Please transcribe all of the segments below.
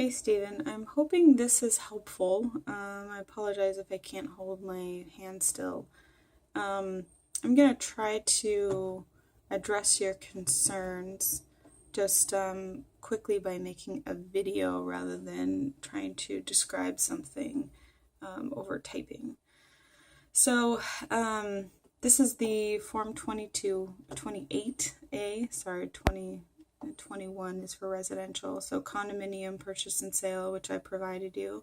Hey Stephen, I'm hoping this is helpful. I apologize if I can't hold my hand still. Um, I'm going to try to address your concerns just quickly by making a video rather than trying to describe something over typing. So, this is the Form 28A, sorry, 2021 is for residential. So condominium purchase and sale, which I provided you.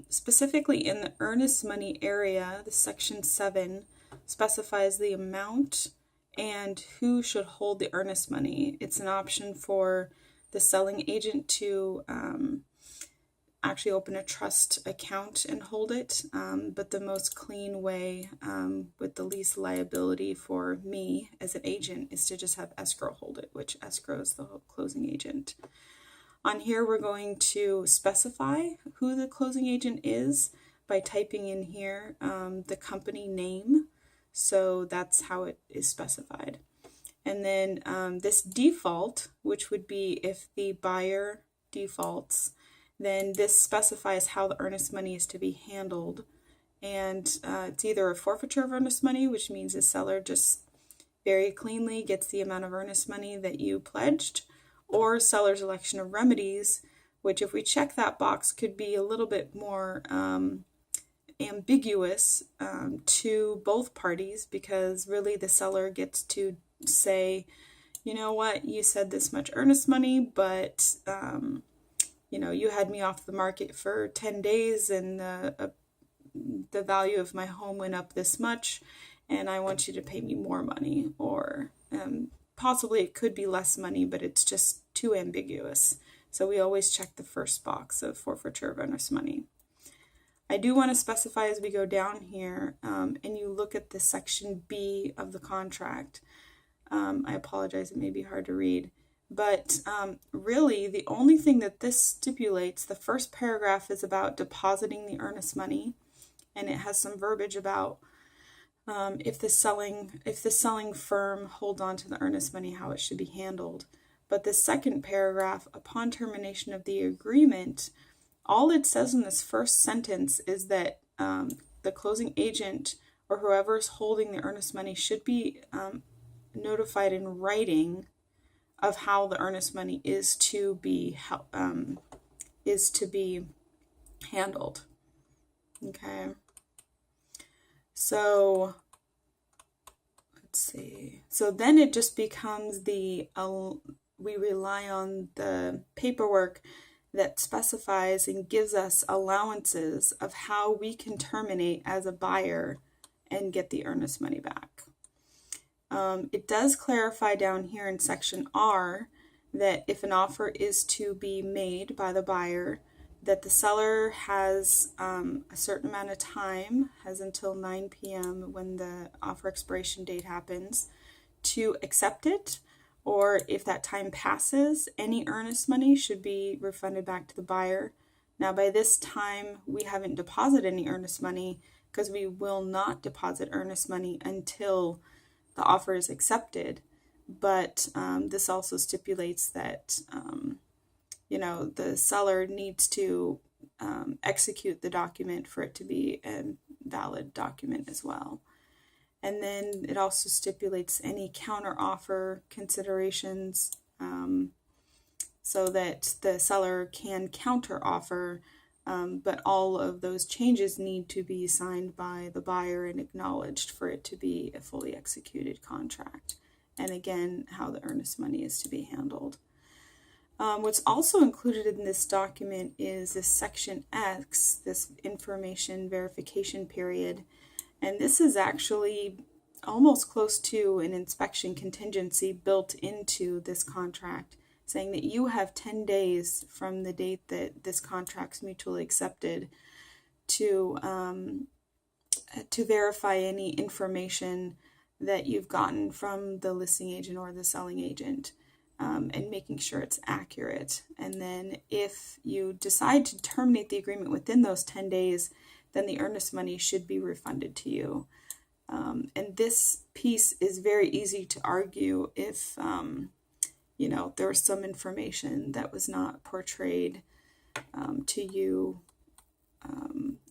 Specifically in the earnest money area, the Section 7 specifies the amount and who should hold the earnest money. It's an option for the selling agent to actually open a trust account and hold it, but the most clean way with the least liability for me as an agent is to just have escrow hold it, which escrow is the closing agent. On here we're going to specify who the closing agent is by typing in here the company name, so that's how it is specified. And then this default, which would be if the buyer defaults, then this specifies how the earnest money is to be handled. And it's either a forfeiture of earnest money, which means the seller just very cleanly gets the amount of earnest money that you pledged, or seller's election of remedies, which if we check that box could be a little bit more ambiguous to both parties, because really the seller gets to say, you know what, you said this much earnest money, but you had me off the market for 10 days and the value of my home went up this much and I want you to pay me more money, or possibly it could be less money, but it's just too ambiguous. So we always check the first box of forfeiture of earnest money. I do want to specify as we go down here and you look at the section B of the contract. I apologize, it may be hard to read. But really, the only thing that this stipulates, the first paragraph is about depositing the earnest money, and it has some verbiage about if the selling firm holds on to the earnest money, how it should be handled. But the second paragraph, upon termination of the agreement, all it says in this first sentence is that the closing agent or whoever is holding the earnest money should be notified in writing of how the earnest money is to be handled. Okay. So let's see. So then it just becomes we rely on the paperwork that specifies and gives us allowances of how we can terminate as a buyer and get the earnest money back. It does clarify down here in section R that if an offer is to be made by the buyer, that the seller has a certain amount of time, has until 9 p.m. when the offer expiration date happens, to accept it, or if that time passes, any earnest money should be refunded back to the buyer. Now by this time, we haven't deposited any earnest money because we will not deposit earnest money until the offer is accepted, but this also stipulates that the seller needs to execute the document for it to be a valid document as well. And then it also stipulates any counter offer considerations so that the seller can counter offer, but all of those changes need to be signed by the buyer and acknowledged for it to be a fully executed contract. And again, how the earnest money is to be handled. What's also included in this document is this section X, this information verification period. And this is actually almost close to an inspection contingency built into this contract, saying that you have 10 days from the date that this contract's mutually accepted to verify any information that you've gotten from the listing agent or the selling agent, and making sure it's accurate. And then if you decide to terminate the agreement within those 10 days, then the earnest money should be refunded to you. And this piece is very easy to argue if there was some information that was not portrayed to you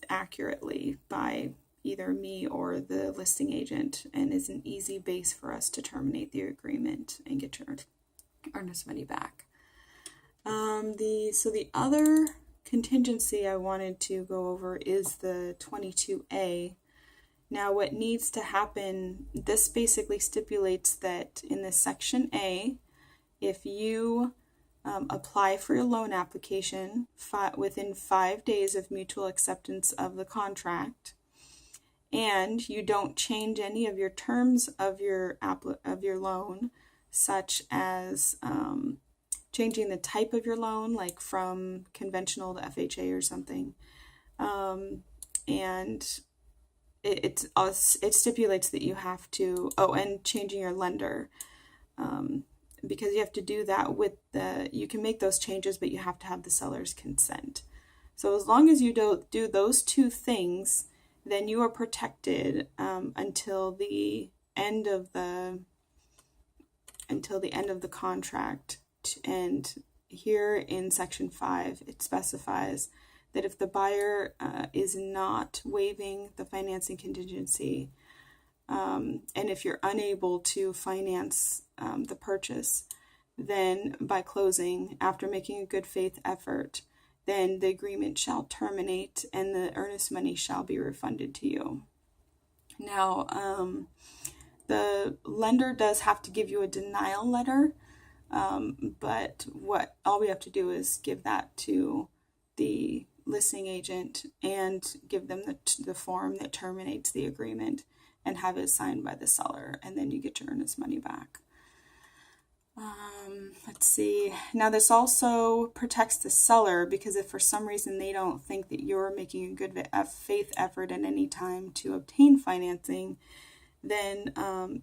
accurately by either me or the listing agent, and is an easy base for us to terminate the agreement and get your earnest money back. So the other contingency I wanted to go over is the 22A. Now what needs to happen, this basically stipulates that in this section A, if you apply for your loan application within 5 days of mutual acceptance of the contract, and you don't change any of your terms of your loan, such as changing the type of your loan, like from conventional to FHA or something, and it stipulates that you have to, and changing your lender, because you have to do that you can make those changes, but you have to have the seller's consent. So as long as you don't do those two things, then you are protected until the end of the contract. And here in section 5, it specifies that if the buyer is not waiving the financing contingency, and if you're unable to finance the purchase, then by closing, after making a good faith effort, then the agreement shall terminate and the earnest money shall be refunded to you. Now, the lender does have to give you a denial letter, but all we have to do is give that to the listing agent and give them the form that terminates the agreement and have it signed by the seller, and then you get your earnest money back. Let's see. Now this also protects the seller, because if for some reason they don't think that you're making a good faith effort at any time to obtain financing, then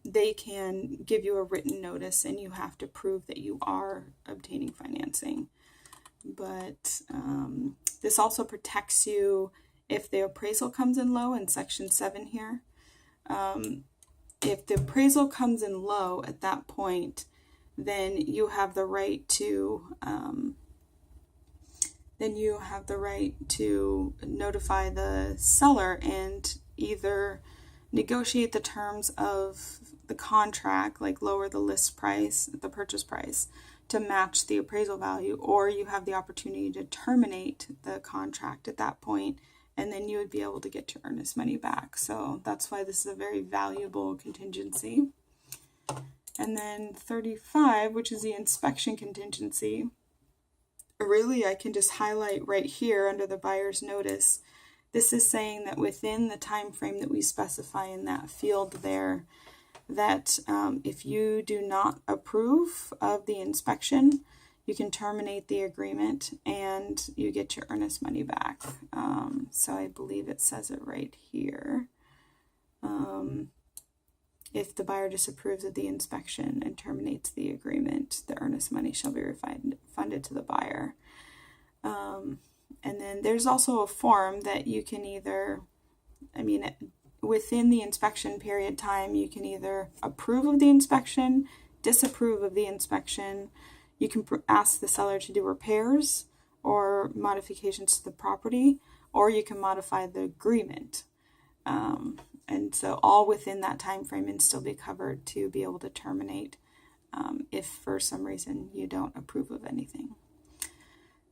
they can give you a written notice and you have to prove that you are obtaining financing. But this also protects you if the appraisal comes in low in section 7 here. If the appraisal comes in low at that point, then you have the right to notify the seller and either negotiate the terms of the contract, like lower the list price, the purchase price, to match the appraisal value, or you have the opportunity to terminate the contract at that point, and then you would be able to get your earnest money back. So that's why this is a very valuable contingency. And then 35, which is the inspection contingency, really I can just highlight right here under the buyer's notice. This is saying that within the time frame that we specify in that field there, that if you do not approve of the inspection, you can terminate the agreement and you get your earnest money back. So I believe it says it right here. If the buyer disapproves of the inspection and terminates the agreement, the earnest money shall be refunded to the buyer. And then there's also a form that you can either, within the inspection period time, you can either approve of the inspection, disapprove of the inspection. You can ask the seller to do repairs or modifications to the property, or you can modify the agreement. And so all within that time frame and still be covered to be able to terminate if for some reason you don't approve of anything.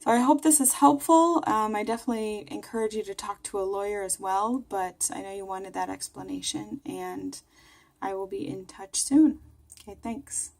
So I hope this is helpful. I definitely encourage you to talk to a lawyer as well, but I know you wanted that explanation, and I will be in touch soon. Okay, thanks.